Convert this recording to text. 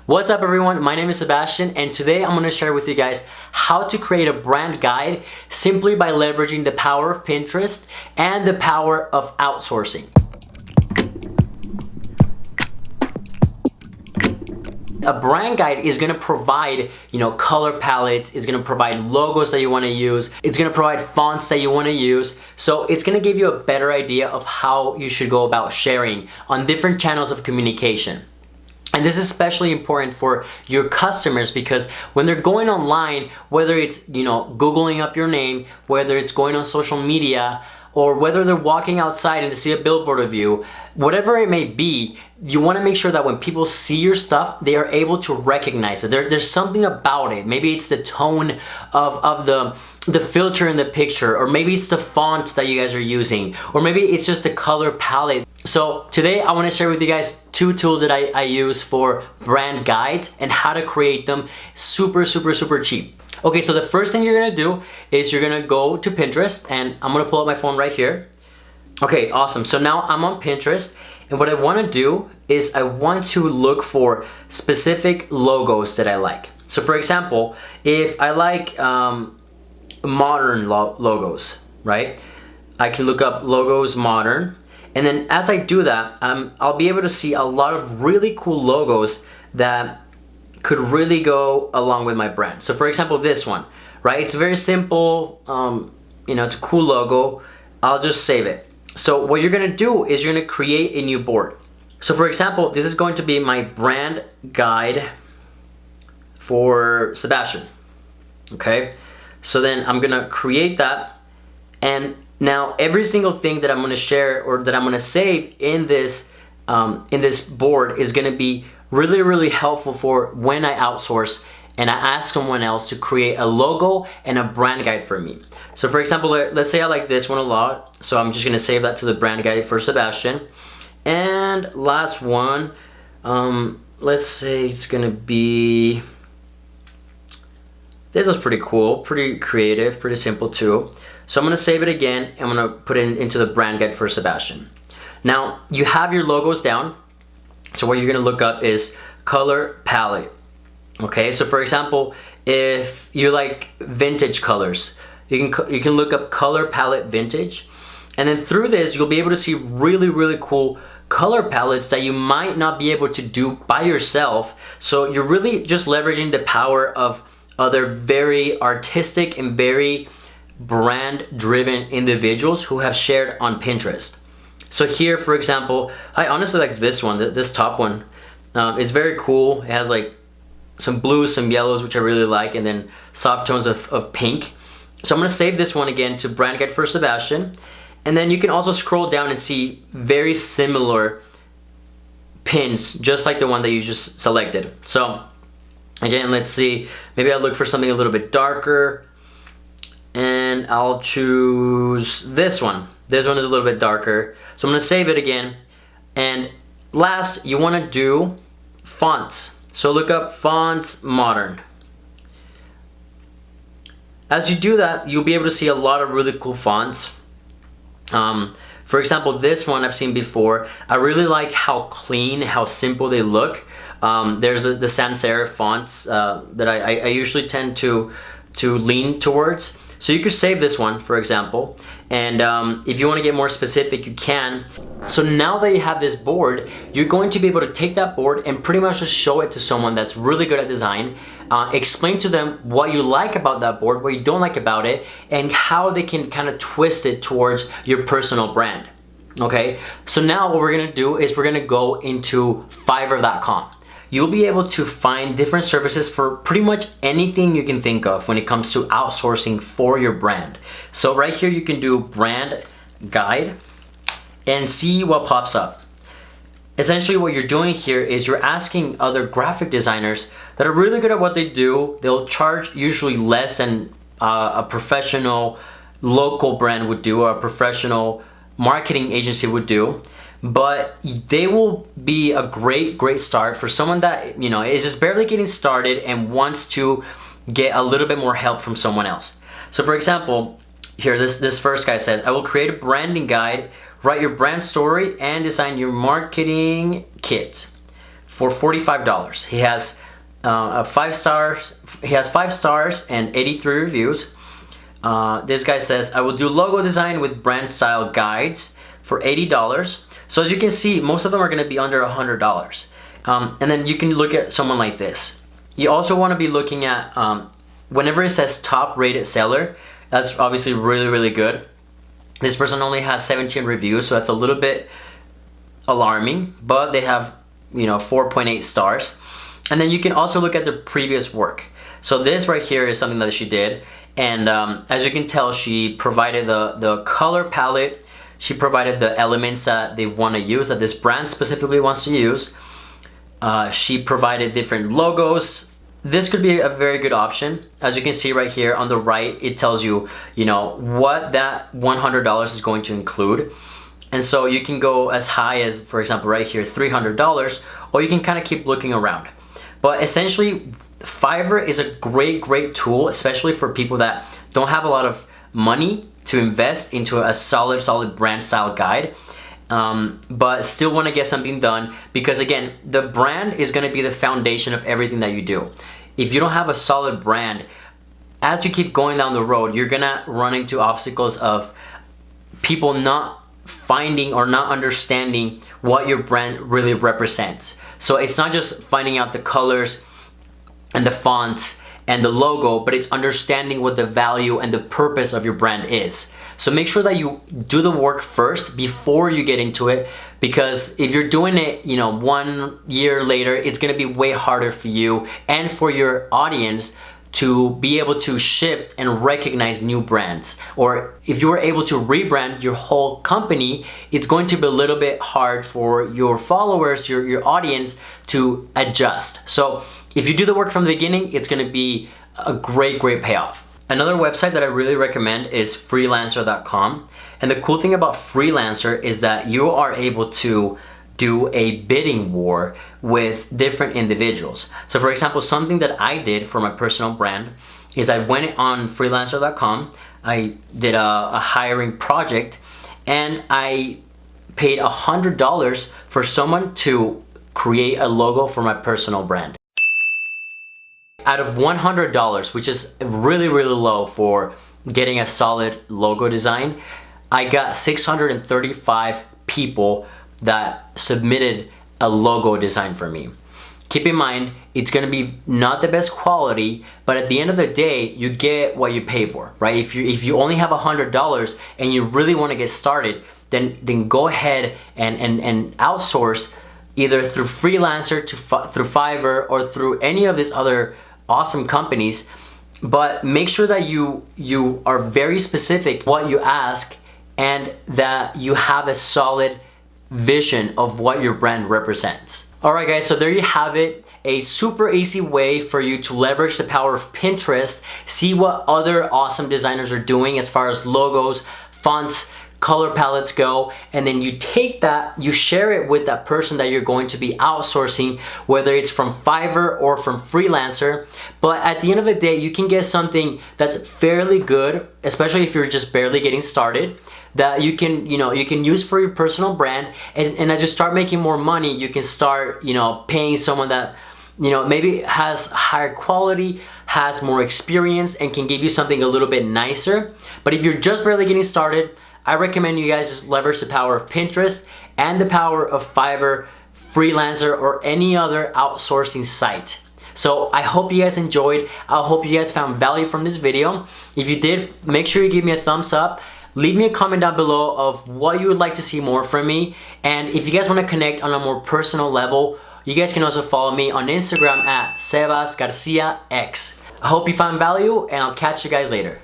What's up everyone, my name is Sebastian and today I'm going to share with you guys how to create a brand guide simply by leveraging the power of Pinterest and the power of outsourcing. A brand guide is going to provide, color palettes, it's going to provide logos that you want to use, it's going to provide fonts that you want to use. So it's going to give you a better idea of how you should go about sharing on different channels of communication. And this is especially important for your customers because when they're going online, whether it's, Googling up your name, whether it's going on social media, or whether they're walking outside and they see a billboard of you, whatever it may be, you want to make sure that when people see your stuff, they are able to recognize it. There's something about it. Maybe it's the tone of the filter in the picture, or maybe it's the font that you guys are using, or maybe it's just the color palette. So today I want to share with you guys two tools that I use for brand guides and how to create them super cheap. Okay, so the first thing you're gonna do is you're gonna go to Pinterest, and I'm gonna pull up my phone right here. Okay, awesome. So now I'm on Pinterest, and what I wanna do is I want to look for specific logos that I like. So for example, if I like modern logos, right? I can look up logos modern, and then as I do that, I'll be able to see a lot of really cool logos that could really go along with my brand. So for example, this one, right? It's very simple, it's a cool logo. I'll just save it. So what you're gonna do is you're gonna create a new board. So for example, this is going to be my brand guide for Sebastian, okay? So then I'm gonna create that, and now every single thing that I'm gonna share or that I'm gonna save in this board is gonna be really helpful for when I outsource and I ask someone else to create a logo and a brand guide for me. So for example, let's say I like this one a lot, so I'm just gonna save that to the brand guide for Sebastian. And last one, let's say it's gonna be, this is pretty cool, pretty creative, pretty simple too. So I'm gonna save it again, and I'm gonna put it into the brand guide for Sebastian. Now you have your logos down. So what you're gonna look up is color palette. Okay, so for example, if you like vintage colors, you can look up color palette vintage, and then through this you'll be able to see really cool color palettes that you might not be able to do by yourself. So you're really just leveraging the power of other very artistic and very brand driven individuals who have shared on Pinterest. So here, for example, I honestly like this one, this top one. It's very cool. It has like some blues, some yellows, which I really like, and then soft tones of pink. So I'm gonna save this one again to brand guide for Sebastian. And then you can also scroll down and see very similar pins, just like the one that you just selected. So again, let's see, maybe I'll look for something a little bit darker, and I'll choose this one. This one is a little bit darker. So I'm gonna save it again. And last, you wanna do fonts. So look up fonts modern. As you do that, you'll be able to see a lot of really cool fonts. For example, this one I've seen before. I really like how clean, how simple they look. There's the sans serif fonts that I usually tend to lean towards. So you could save this one, for example, and if you want to get more specific, you can. So now that you have this board, you're going to be able to take that board and pretty much just show it to someone that's really good at design, explain to them what you like about that board, what you don't like about it, and how they can kind of twist it towards your personal brand. Okay, so now what we're gonna do is we're gonna go into Fiverr.com. You'll be able to find different services for pretty much anything you can think of when it comes to outsourcing for your brand. So right here you can do brand guide and see what pops up. Essentially what you're doing here is you're asking other graphic designers that are really good at what they do. They'll charge usually less than a professional local brand would do, or a professional marketing agency would do. But they will be a great start for someone that is just barely getting started and wants to get a little bit more help from someone else. So for example, here this first guy says, I will create a branding guide, write your brand story, and design your marketing kit. for $45. He has 5 stars. He has 5 stars and 83 reviews. This guy says, I will do logo design with brand style guides for $80. So as you can see, most of them are going to be under $100. And then you can look at someone like this. You also want to be looking at whenever it says top rated seller, that's obviously really, really good. This person only has 17 reviews, so that's a little bit alarming, but they have, 4.8 stars. And then you can also look at the previous work. So this right here is something that she did. And as you can tell, she provided the color palette. She provided the elements that they want to use, that this brand specifically wants to use. She provided different logos. This could be a very good option. As you can see right here on the right, it tells you, what that $100 is going to include. And so you can go as high as, for example, right here, $300, or you can kind of keep looking around. But essentially, Fiverr is a great tool, especially for people that don't have a lot of money to invest into a solid brand style guide. But still want to get something done, because again, the brand is going to be the foundation of everything that you do. If you don't have a solid brand, as you keep going down the road, you're gonna run into obstacles of people not finding or not understanding what your brand really represents. So it's not just finding out the colors and the fonts and the logo, but it's understanding what the value and the purpose of your brand is. So make sure that you do the work first before you get into it, because if you're doing it, 1 year later, it's gonna be way harder for you and for your audience to be able to shift and recognize new brands. Or if you were able to rebrand your whole company, it's going to be a little bit hard for your followers, your audience to adjust. So if you do the work from the beginning, it's gonna be a great payoff. Another website that I really recommend is Freelancer.com. And the cool thing about Freelancer is that you are able to do a bidding war with different individuals. So for example, something that I did for my personal brand is I went on Freelancer.com, I did a hiring project, and I paid $100 for someone to create a logo for my personal brand. Out of $100, which is really low for getting a solid logo design, I got 635 people that submitted a logo design for me. Keep in mind, it's gonna be not the best quality, but at the end of the day, you get what you pay for, right? If you only have $100 and you really wanna get started, then go ahead and outsource either through Freelancer, through Fiverr, or through any of these other awesome companies. But make sure that you are very specific what you ask, and that you have a solid vision of what your brand represents. Alright guys, so there you have it. A super easy way for you to leverage the power of Pinterest, see what other awesome designers are doing as far as logos, fonts, color palettes go, and then you take that, you share it with that person that you're going to be outsourcing, whether it's from Fiverr or from Freelancer. But at the end of the day, you can get something that's fairly good, especially if you're just barely getting started, that you can use for your personal brand. And as you start making more money, you can start paying someone that maybe has higher quality, has more experience, and can give you something a little bit nicer. But if you're just barely getting started, I recommend you guys just leverage the power of Pinterest and the power of Fiverr, Freelancer, or any other outsourcing site. So I hope you guys enjoyed. I hope you guys found value from this video. If you did, make sure you give me a thumbs up. Leave me a comment down below of what you would like to see more from me. And if you guys want to connect on a more personal level, you guys can also follow me on Instagram at SebasGarciaX. I hope you found value, and I'll catch you guys later.